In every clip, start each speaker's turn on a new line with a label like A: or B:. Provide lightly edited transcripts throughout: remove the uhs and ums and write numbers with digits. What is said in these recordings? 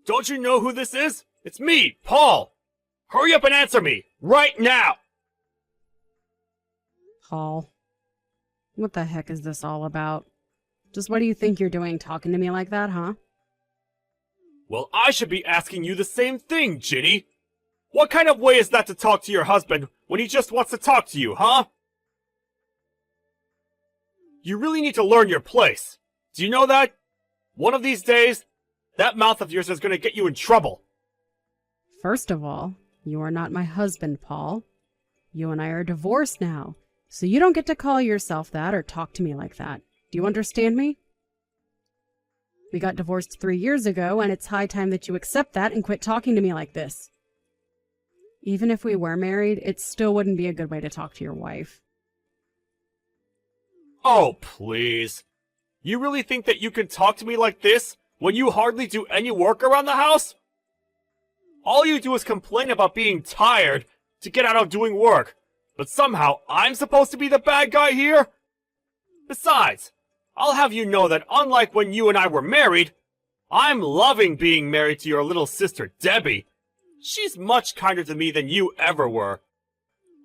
A: Don't you know who this is? It's me, Paul! Hurry up and answer me! Right now!
B: Paul, what the heck is this all about? Just what do you think you're doing talking to me like that, huh?
A: Well, I should be asking you the same thing, Ginny! What kind of way is that to talk to your husband when he just wants to talk to you, huh? You really need to learn your place. Do you know that? One of these days, that mouth of yours is gonna get you in trouble.
B: First of all, you are not my husband, Paul. You and I are divorced now, so you don't get to call yourself that or talk to me like that. Do you understand me? We got divorced 3 years ago, and it's high time that you accept that and quit talking to me like this. Even if we were married, it still wouldn't be a good way to talk to your wife.
A: Oh, please. You really think that you can talk to me like this when you hardly do any work around the house? All you do is complain about being tired to get out of doing work, but somehow I'm supposed to be the bad guy here? Besides, I'll have you know that unlike when you and I were married, I'm loving being married to your little sister Debbie. She's much kinder to me than you ever were.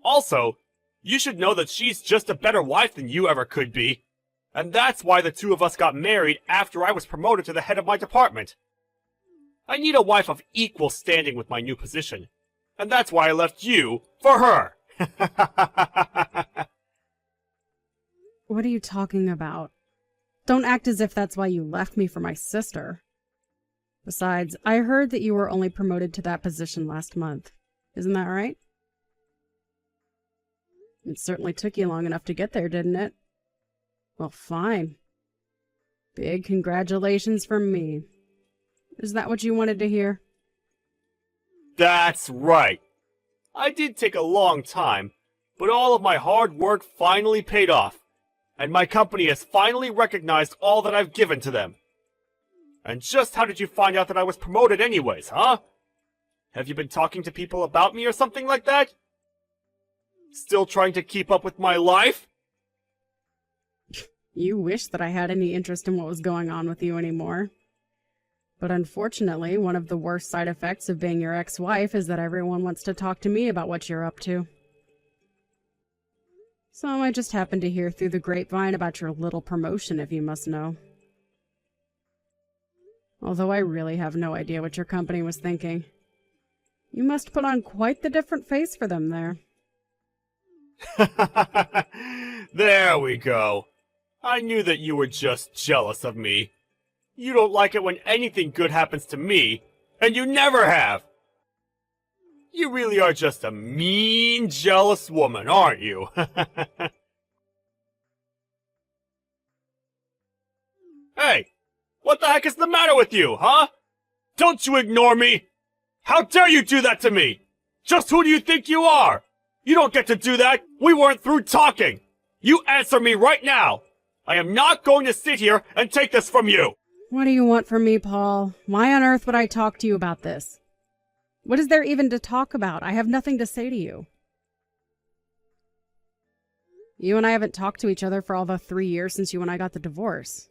A: Also, you should know that she's just a better wife than you ever could be. And that's why the two of us got married after I was promoted to the head of my department. I need a wife of equal standing with my new position. And that's why I left you for her.
B: What are you talking about? Don't act as if that's why you left me for my sister. Besides, I heard that you were only promoted to that position last month. Isn't that right? It certainly took you long enough to get there, didn't it? Well, fine. Big congratulations from me. Is that what you wanted to hear?
A: That's right. I did take a long time, but all of my hard work finally paid off, and my company has finally recognized all that I've given to them. And just how did you find out that I was promoted anyways, huh? Have you been talking to people about me or something like that? Still trying to keep up with my life?
B: You wish that I had any interest in what was going on with you anymore. But unfortunately, one of the worst side effects of being your ex-wife is that everyone wants to talk to me about what you're up to. So I just happened to hear through the grapevine about your little promotion, if you must know. Although I really have no idea what your company was thinking. You must put on quite the different face for them there.
A: There we go. I knew that you were just jealous of me. You don't like it when anything good happens to me, and you never have. You really are just a mean, jealous woman, aren't you? Hey, what the heck is the matter with you, huh? Don't you ignore me! How dare you do that to me? Just who do you think you are? You don't get to do that! We weren't through talking! You answer me right now! I am not going to sit here and take this from you!
B: What do you want from me, Paul? Why on earth would I talk to you about this? What is there even to talk about? I have nothing to say to you. You and I haven't talked to each other for all the 3 years since you and I got the divorce.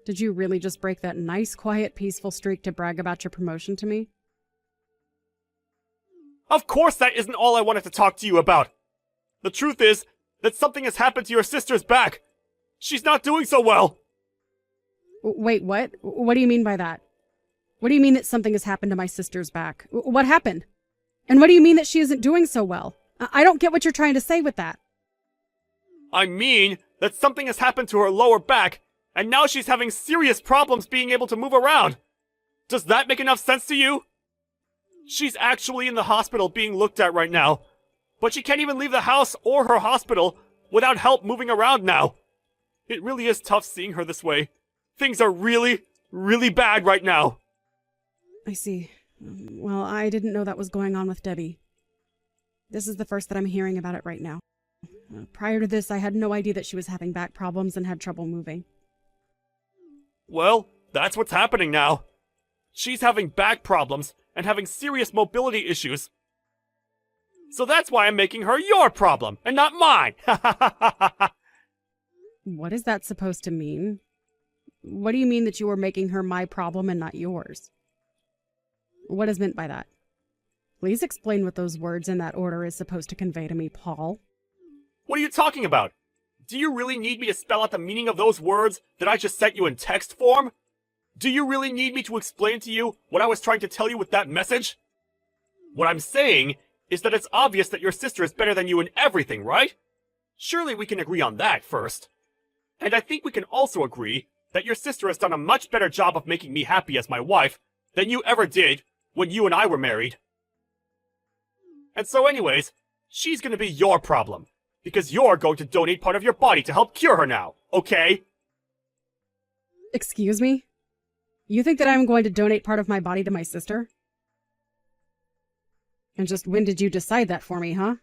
B: Did you really just break that nice, quiet, peaceful streak to brag about your promotion to me?
A: Of course that isn't all I wanted to talk to you about. The truth is that something has happened to your sister's back. She's not doing so well.
B: Wait, what? What do you mean by that? What do you mean that something has happened to my sister's back? What happened? And what do you mean that she isn't doing so well? I don't get what you're trying to say with that.
A: I mean that something has happened to her lower back, and now she's having serious problems being able to move around. Does that make enough sense to you? She's actually in the hospital being looked at right now, but she can't even leave the house or her hospital without help moving around now. It really is tough seeing her this way. Things are really, really bad right now.
B: I see. Well, I didn't know that was going on with Debbie. This is the first that I'm hearing about it right now. Prior to this, I had no idea that she was having back problems and had trouble moving.
A: Well, that's what's happening now. She's having back problems and having serious mobility issues. So that's why I'm making her your problem and not mine.
B: What is that supposed to mean? What do you mean that you were making her my problem and not yours? What is meant by that? Please explain what those words in that order is supposed to convey to me, Paul.
A: What are you talking about? Do you really need me to spell out the meaning of those words that I just sent you in text form? Do you really need me to explain to you what I was trying to tell you with that message? What I'm saying is that it's obvious that your sister is better than you in everything, right? Surely we can agree on that first. And I think we can also agree that your sister has done a much better job of making me happy as my wife than you ever did when you and I were married. And so anyways, she's gonna be your problem, because you're going to donate part of your body to help cure her now, okay?
B: Excuse me? You think that I'm going to donate part of my body to my sister? And just when did you decide that for me, huh?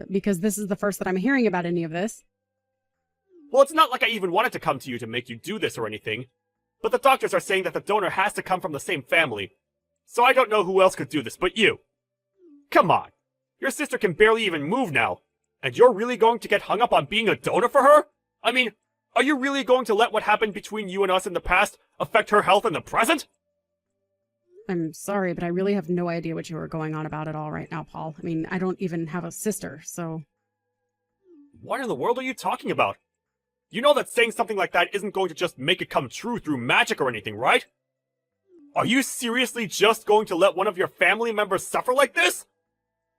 B: Because this is the first that I'm hearing about any of this.
A: Well, it's not like I even wanted to come to you to make you do this or anything, but the doctors are saying that the donor has to come from the same family, so I don't know who else could do this but you. Come on, your sister can barely even move now, and you're really going to get hung up on being a donor for her? I mean, are you really going to let what happened between you and us in the past affect her health in the present?
B: I'm sorry, but I really have no idea what you are going on about at all right now, Paul. I mean, I don't even have a sister, so...
A: What in the world are you talking about? You know that saying something like that isn't going to just make it come true through magic or anything, right? Are you seriously just going to let one of your family members suffer like this?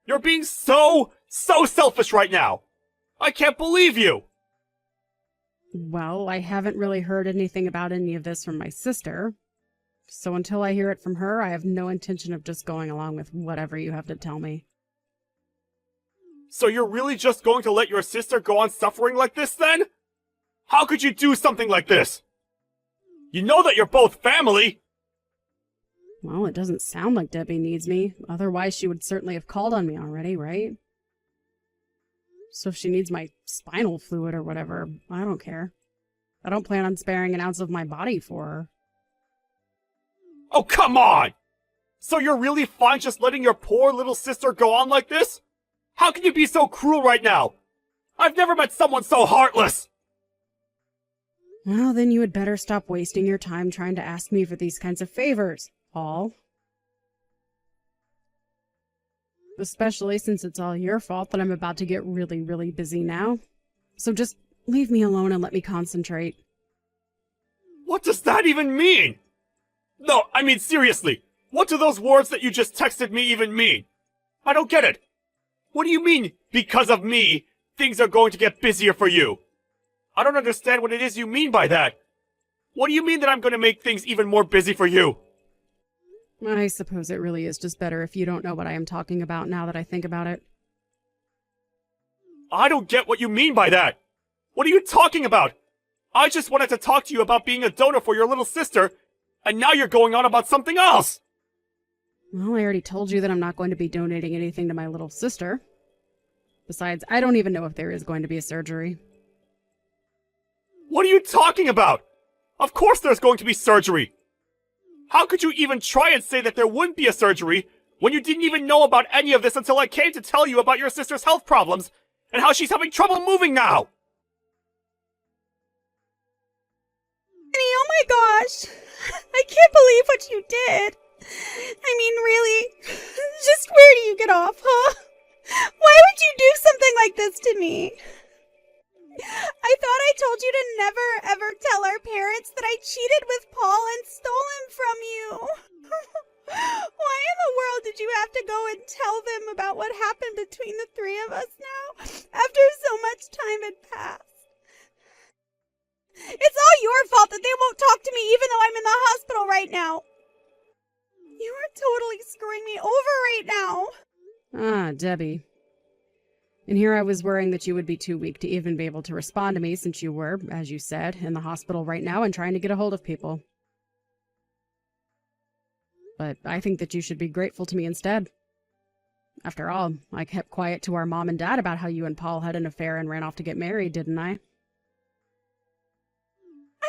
A: You're being so selfish right now! I can't believe you!
B: Well, I haven't really heard anything about any of this from my sister. So until I hear it from her, I have no intention of just going along with whatever you have to tell me.
A: So you're really just going to let your sister go on suffering like this then? How could you do something like this? You know that you're both family!
B: Well, it doesn't sound like Debbie needs me. Otherwise, she would certainly have called on me already, right? So if she needs my spinal fluid or whatever, I don't care. I don't plan on sparing an ounce of my body for her.
A: Oh, come on! So you're really fine just letting your poor little sister go on like this? How can you be so cruel right now? I've never met someone so heartless!
B: Well, then you had better stop wasting your time trying to ask me for these kinds of favors, Paul. Especially since it's all your fault that I'm about to get really, really busy now. So just leave me alone and let me concentrate.
A: What does that even mean? No, I mean seriously, what do those words that you just texted me even mean? I don't get it. What do you mean, because of me, things are going to get busier for you? I don't understand what it is you mean by that. What do you mean that I'm going to make things even more busy for you?
B: I suppose it really is just better if you don't know what I am talking about now that I think about it.
A: I don't get what you mean by that. What are you talking about? I just wanted to talk to you about being a donor for your little sister, and now you're going on about something else!
B: Well, I already told you that I'm not going to be donating anything to my little sister. Besides, I don't even know if there is going to be a surgery.
A: What are you talking about? Of course there's going to be surgery! How could you even try and say that there wouldn't be a surgery when you didn't even know about any of this until I came to tell you about your sister's health problems and how she's having trouble moving now?
C: Oh my gosh! I can't believe what you did! I mean, really? Just where do you get off, huh? Why would you do something like this to me? I thought I told you to never ever tell our parents that I cheated with Paul and stole him from you. Why in the world did you have to go and tell them about what happened between the three of us now, after so much time had passed? It's all your fault that they won't talk to me even though I'm in the hospital right now. You are totally screwing me over right now.
B: Ah, Debbie. And here I was worrying that you would be too weak to even be able to respond to me since you were, as you said, in the hospital right now and trying to get a hold of people. But I think that you should be grateful to me instead. After all, I kept quiet to our mom and dad about how you and Paul had an affair and ran off to get married, didn't I?
C: I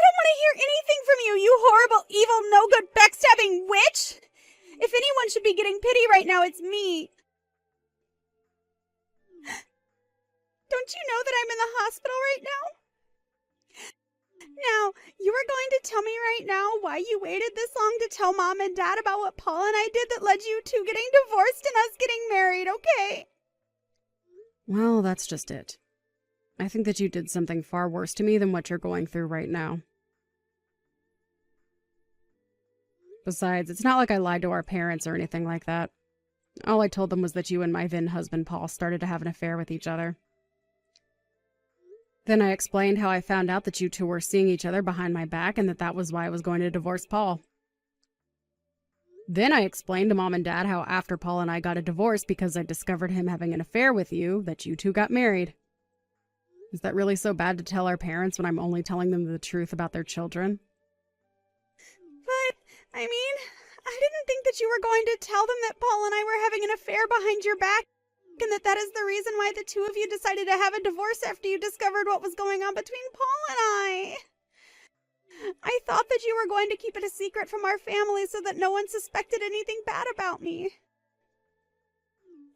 C: don't want to hear anything from you, you horrible, evil, no-good, backstabbing witch! If anyone should be getting pity right now, it's me. Don't you know that I'm in the hospital right now? Now, you are going to tell me right now why you waited this long to tell Mom and Dad about what Paul and I did that led you to getting divorced and us getting married, okay?
B: Well, that's just it. I think that you did something far worse to me than what you're going through right now. Besides, it's not like I lied to our parents or anything like that. All I told them was that you and my then husband Paul started to have an affair with each other. Then I explained how I found out that you two were seeing each other behind my back and that was why I was going to divorce Paul. Then I explained to Mom and Dad how after Paul and I got a divorce because I discovered him having an affair with you, that you two got married. Is that really so bad to tell our parents when I'm only telling them the truth about their children?
C: But, I mean, I didn't think that you were going to tell them that Paul and I were having an affair behind your back, and that is the reason why the two of you decided to have a divorce after you discovered what was going on between Paul and I. I thought that you were going to keep it a secret from our family so that no one suspected anything bad about me.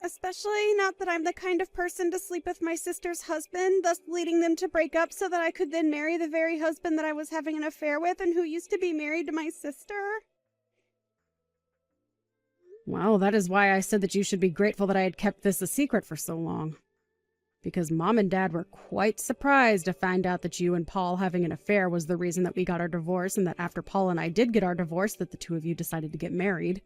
C: Especially not that I'm the kind of person to sleep with my sister's husband, thus leading them to break up so that I could then marry the very husband that I was having an affair with and who used to be married to my sister.
B: Well, that is why I said that you should be grateful that I had kept this a secret for so long. Because Mom and Dad were quite surprised to find out that you and Paul having an affair was the reason that we got our divorce, and that after Paul and I did get our divorce, that the two of you decided to get married.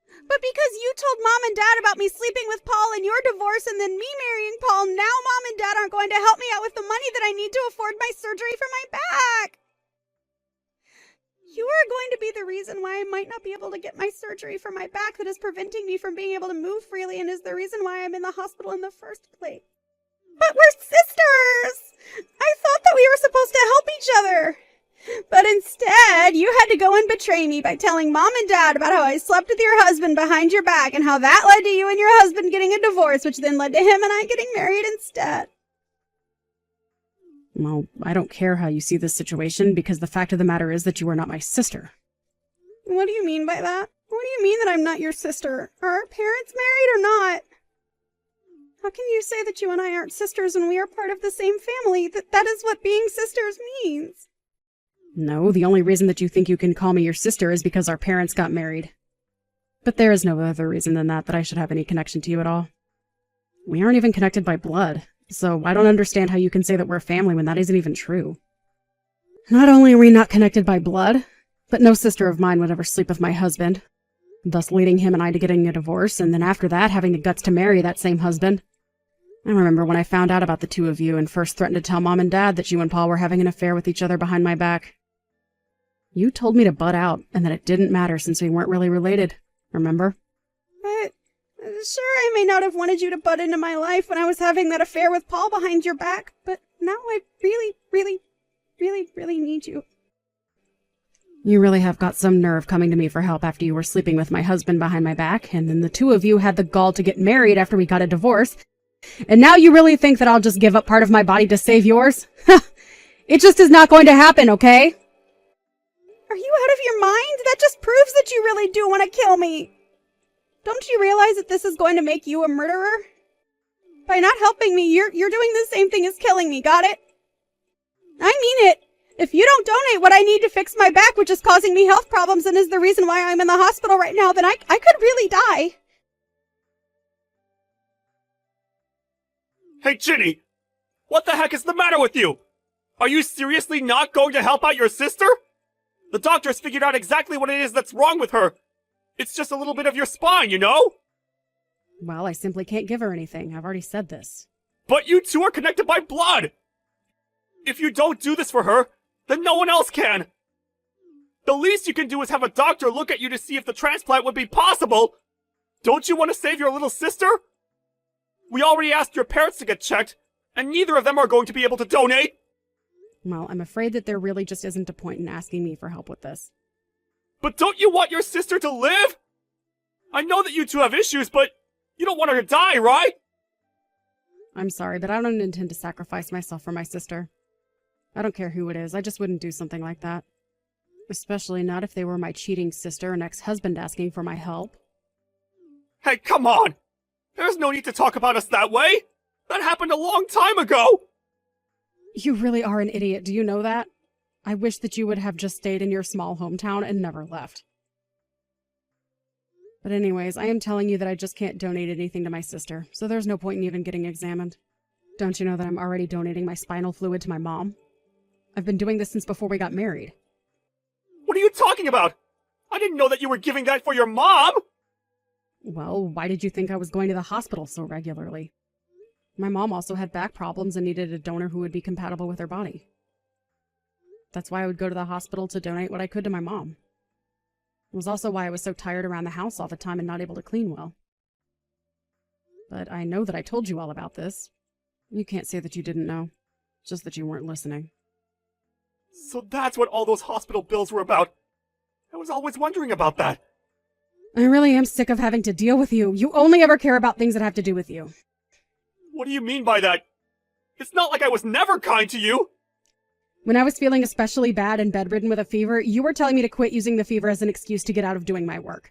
C: But because you told Mom and Dad about me sleeping with Paul and your divorce and then me marrying Paul, now Mom and Dad aren't going to help me out with the money that I need to afford my surgery for my back. You are going to be the reason why I might not be able to get my surgery for my back that is preventing me from being able to move freely and is the reason why I'm in the hospital in the first place. But we're sisters! I thought that we were supposed to help each other. But instead, you had to go and betray me by telling Mom and Dad about how I slept with your husband behind your back and how that led to you and your husband getting a divorce, which then led to him and I getting married instead.
B: Well, I don't care how you see this situation, because the fact of the matter is that you are not my sister.
C: What do you mean by that? What do you mean that I'm not your sister? Are our parents married or not? How can you say that you and I aren't sisters when we are part of the same family? That is what being sisters means.
B: No, the only reason that you think you can call me your sister is because our parents got married. But there is no other reason than that I should have any connection to you at all. We aren't even connected by blood, so I don't understand how you can say that we're family when that isn't even true. Not only are we not connected by blood, but no sister of mine would ever sleep with my husband, thus leading him and I to getting a divorce, and then after that having the guts to marry that same husband. I remember when I found out about the two of you and first threatened to tell Mom and Dad that you and Paul were having an affair with each other behind my back. You told me to butt out and that it didn't matter since we weren't really related, remember?
C: But, sure, I may not have wanted you to butt into my life when I was having that affair with Paul behind your back, but now I really, really, really, really need you.
B: You really have got some nerve coming to me for help after you were sleeping with my husband behind my back, and then the two of you had the gall to get married after we got a divorce. And now you really think that I'll just give up part of my body to save yours? It just is not going to happen, okay?
C: Are you out of your mind? That just proves that you really do want to kill me. Don't you realize that this is going to make you a murderer? By not helping me, you're doing the same thing as killing me, got it? I mean it. If you don't donate what I need to fix my back, which is causing me health problems and is the reason why I'm in the hospital right now, then I could really die.
A: Hey, Ginny! What the heck is the matter with you? Are you seriously not going to help out your sister? The doctors figured out exactly what it is that's wrong with her. It's just a little bit of your spine, you know?
B: Well, I simply can't give her anything. I've already said this.
A: But you two are connected by blood! If you don't do this for her, then no one else can! The least you can do is have a doctor look at you to see if the transplant would be possible! Don't you want to save your little sister? We already asked your parents to get checked, and neither of them are going to be able to donate!
B: Well, I'm afraid that there really just isn't a point in asking me for help with this.
A: But don't you want your sister to live? I know that you two have issues, but you don't want her to die, right?
B: I'm sorry, but I don't intend to sacrifice myself for my sister. I don't care who it is, I just wouldn't do something like that. Especially not if they were my cheating sister and ex-husband asking for my help.
A: Hey, come on! There's no need to talk about us that way! That happened a long time ago!
B: You really are an idiot, do you know that? I wish that you would have just stayed in your small hometown and never left. But anyways, I am telling you that I just can't donate anything to my sister, so there's no point in even getting examined. Don't you know that I'm already donating my spinal fluid to my mom? I've been doing this since before we got married.
A: What are you talking about? I didn't know that you were giving that for your mom!
B: Well, why did you think I was going to the hospital so regularly? My mom also had back problems and needed a donor who would be compatible with her body. That's why I would go to the hospital to donate what I could to my mom. It was also why I was so tired around the house all the time and not able to clean well. But I know that I told you all about this. You can't say that you didn't know, just that you weren't listening.
A: So that's what all those hospital bills were about. I was always wondering about that.
B: I really am sick of having to deal with you. You only ever care about things that have to do with you.
A: What do you mean by that? It's not like I was never kind to you!
B: When I was feeling especially bad and bedridden with a fever, you were telling me to quit using the fever as an excuse to get out of doing my work.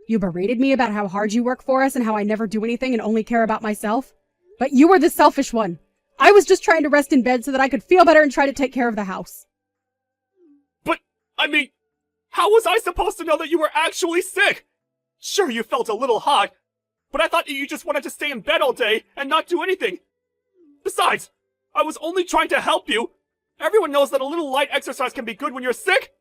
B: You berated me about how hard you work for us and how I never do anything and only care about myself. But you were the selfish one. I was just trying to rest in bed so that I could feel better and try to take care of the house.
A: But, I mean, how was I supposed to know that you were actually sick? Sure, you felt a little hot, but I thought that you just wanted to stay in bed all day and not do anything. Besides, I was only trying to help you. Everyone knows that a little light exercise can be good when you're sick.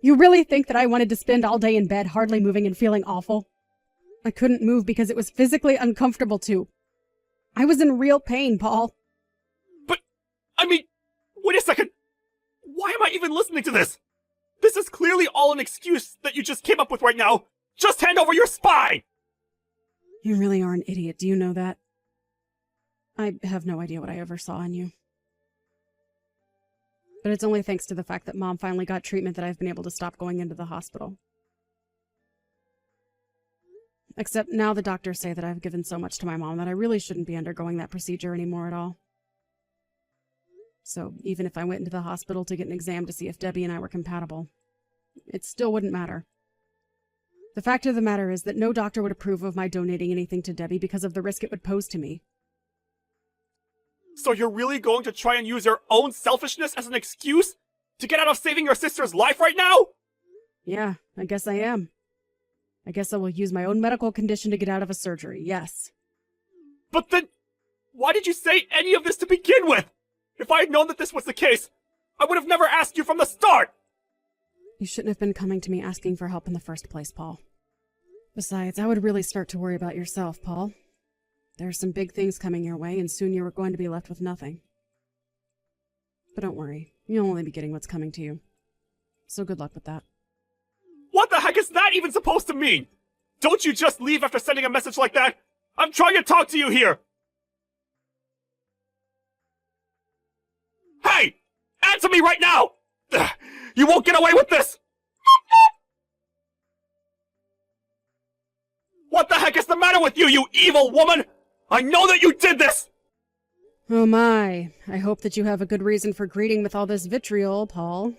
B: You really think that I wanted to spend all day in bed hardly moving and feeling awful? I couldn't move because it was physically uncomfortable to. I was in real pain, Paul.
A: But, I mean, wait a second. Why am I even listening to this? This is clearly all an excuse that you just came up with right now. Just hand over your spine!
B: You really are an idiot, do you know that? I have no idea what I ever saw in you. But it's only thanks to the fact that Mom finally got treatment that I've been able to stop going into the hospital. Except now the doctors say that I've given so much to my mom that I really shouldn't be undergoing that procedure anymore at all. So even if I went into the hospital to get an exam to see if Debbie and I were compatible, it still wouldn't matter. The fact of the matter is that no doctor would approve of my donating anything to Debbie because of the risk it would pose to me.
A: So you're really going to try and use your own selfishness as an excuse to get out of saving your sister's life right now?
B: Yeah, I guess I am. I guess I will use my own medical condition to get out of a surgery, yes.
A: But then, why did you say any of this to begin with? If I had known that this was the case, I would have never asked you from the start!
B: You shouldn't have been coming to me asking for help in the first place, Paul. Besides, I would really start to worry about yourself, Paul. There are some big things coming your way, and soon you are going to be left with nothing. But don't worry, you'll only be getting what's coming to you. So good luck with that.
A: What the heck is that even supposed to mean? Don't you just leave after sending a message like that? I'm trying to talk to you here! Hey! Answer me right now! Ugh, you won't get away with this! What the heck is the matter with you, you evil woman? I know that you did this!
B: Oh my, I hope that you have a good reason for greeting with all this vitriol, Paul.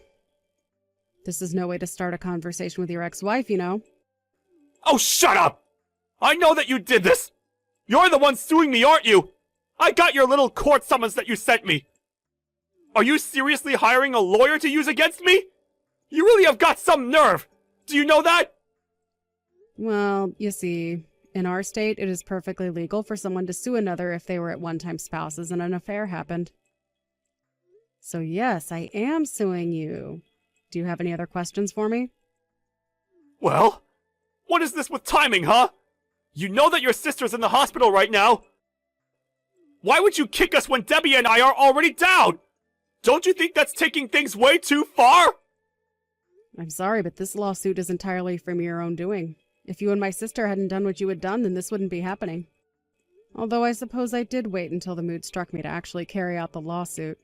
B: This is no way to start a conversation with your ex-wife, you know.
A: Oh, shut up! I know that you did this! You're the one suing me, aren't you? I got your little court summons that you sent me. Are you seriously hiring a lawyer to use against me? You really have got some nerve! Do you know that?
B: Well, you see, in our state, it is perfectly legal for someone to sue another if they were at one-time spouses and an affair happened. So yes, I am suing you. Do you have any other questions for me?
A: Well, what is this with timing, huh? You know that your sister's in the hospital right now. Why would you kick us when Debbie and I are already down? Don't you think that's taking things way too far?
B: I'm sorry, but this lawsuit is entirely from your own doing. If you and my sister hadn't done what you had done, then this wouldn't be happening. Although I suppose I did wait until the mood struck me to actually carry out the lawsuit.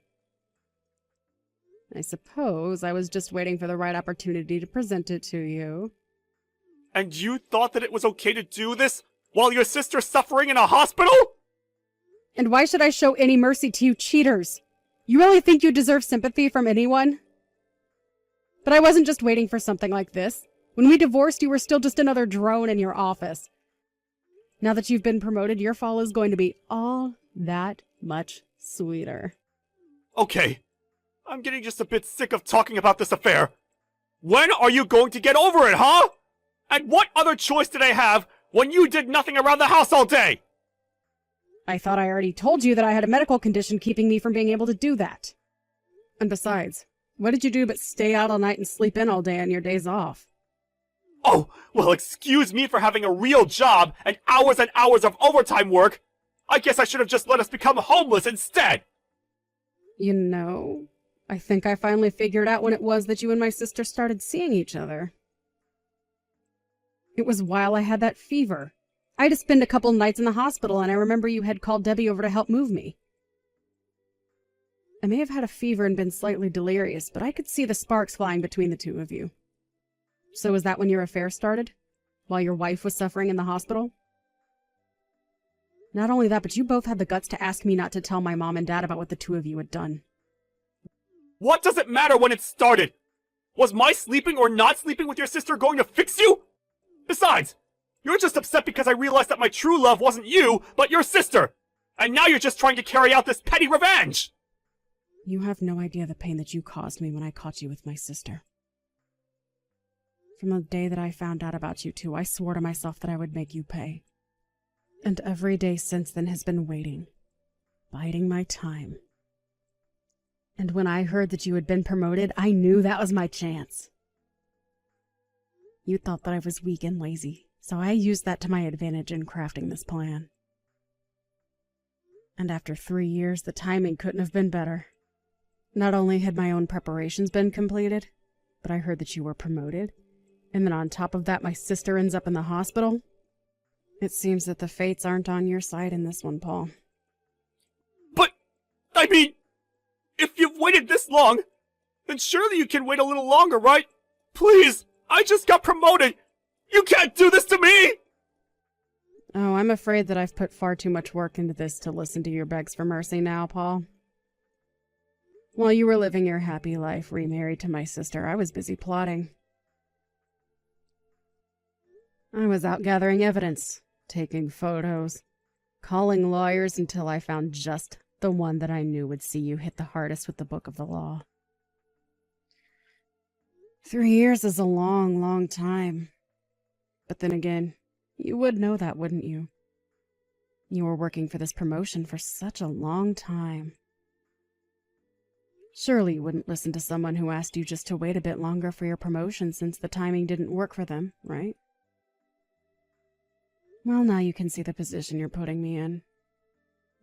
B: I suppose I was just waiting for the right opportunity to present it to you.
A: And you thought that it was okay to do this while your sister's suffering in a hospital?
B: And why should I show any mercy to you cheaters? You really think you deserve sympathy from anyone? But I wasn't just waiting for something like this. When we divorced, you were still just another drone in your office. Now that you've been promoted, your fall is going to be all that much sweeter.
A: Okay. I'm getting just a bit sick of talking about this affair. When are you going to get over it, huh? And what other choice did I have when you did nothing around the house all day?
B: I thought I already told you that I had a medical condition keeping me from being able to do that. And besides, what did you do but stay out all night and sleep in all day on your days off?
A: Oh, well, excuse me for having a real job and hours of overtime work. I guess I should have just let us become homeless instead.
B: You know, I think I finally figured out when it was that you and my sister started seeing each other. It was while I had that fever. I had to spend a couple nights in the hospital, and I remember you had called Debbie over to help move me. I may have had a fever and been slightly delirious, but I could see the sparks flying between the two of you. So was that when your affair started? While your wife was suffering in the hospital? Not only that, but you both had the guts to ask me not to tell my mom and dad about what the two of you had done.
A: What does it matter when it started? Was my sleeping or not sleeping with your sister going to fix you? Besides, you're just upset because I realized that my true love wasn't you, but your sister. And now you're just trying to carry out this petty revenge.
B: You have no idea the pain that you caused me when I caught you with my sister. From the day that I found out about you two, I swore to myself that I would make you pay. And every day since then has been waiting, biding my time. And when I heard that you had been promoted, I knew that was my chance. You thought that I was weak and lazy, so I used that to my advantage in crafting this plan. And after 3 years, the timing couldn't have been better. Not only had my own preparations been completed, but I heard that you were promoted, and then on top of that, my sister ends up in the hospital. It seems that the fates aren't on your side in this one, Paul.
A: But, I mean, if you've waited this long, then surely you can wait a little longer, right? Please, I just got promoted. You can't do this to me!
B: Oh, I'm afraid that I've put far too much work into this to listen to your begs for mercy now, Paul. While you were living your happy life remarried to my sister, I was busy plotting. I was out gathering evidence, taking photos, calling lawyers until I found just the one that I knew would see you hit the hardest with the book of the law. 3 years is a long, long time. But then again, you would know that, wouldn't you? You were working for this promotion for such a long time. Surely you wouldn't listen to someone who asked you just to wait a bit longer for your promotion since the timing didn't work for them, right? Well, now you can see the position you're putting me in.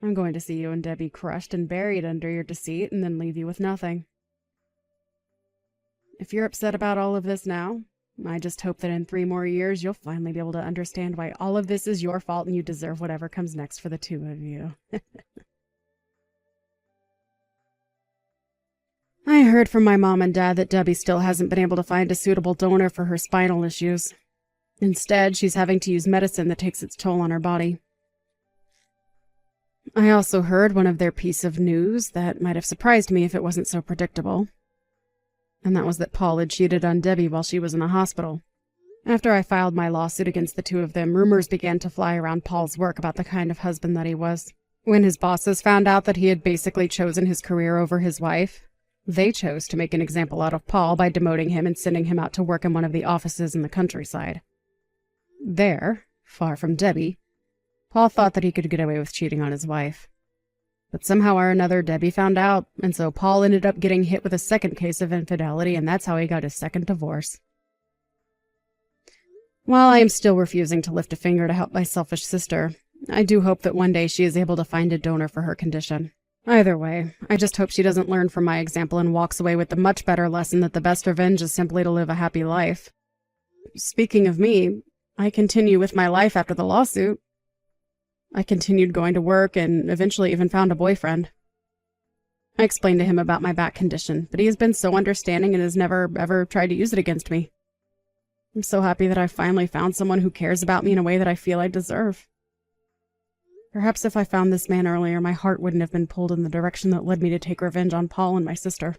B: I'm going to see you and Debbie crushed and buried under your deceit and then leave you with nothing. If you're upset about all of this now, I just hope that in 3 more years you'll finally be able to understand why all of this is your fault and you deserve whatever comes next for the two of you. I heard from my mom and dad that Debbie still hasn't been able to find a suitable donor for her spinal issues. Instead, she's having to use medicine that takes its toll on her body. I also heard one of their piece of news that might have surprised me if it wasn't so predictable. And that was that Paul had cheated on Debbie while she was in the hospital. After I filed my lawsuit against the two of them, rumors began to fly around Paul's work about the kind of husband that he was. When his bosses found out that he had basically chosen his career over his wife, they chose to make an example out of Paul by demoting him and sending him out to work in one of the offices in the countryside. There, far from Debbie, Paul thought that he could get away with cheating on his wife. But somehow or another, Debbie found out, and so Paul ended up getting hit with a second case of infidelity, and that's how he got his second divorce. While I am still refusing to lift a finger to help my selfish sister, I do hope that one day she is able to find a donor for her condition. Either way, I just hope she doesn't learn from my example and walks away with the much better lesson that the best revenge is simply to live a happy life. Speaking of me, I continue with my life after the lawsuit. I continued going to work and eventually even found a boyfriend. I explained to him about my back condition, but he has been so understanding and has never, ever tried to use it against me. I'm so happy that I finally found someone who cares about me in a way that I feel I deserve. Perhaps if I found this man earlier, my heart wouldn't have been pulled in the direction that led me to take revenge on Paul and my sister.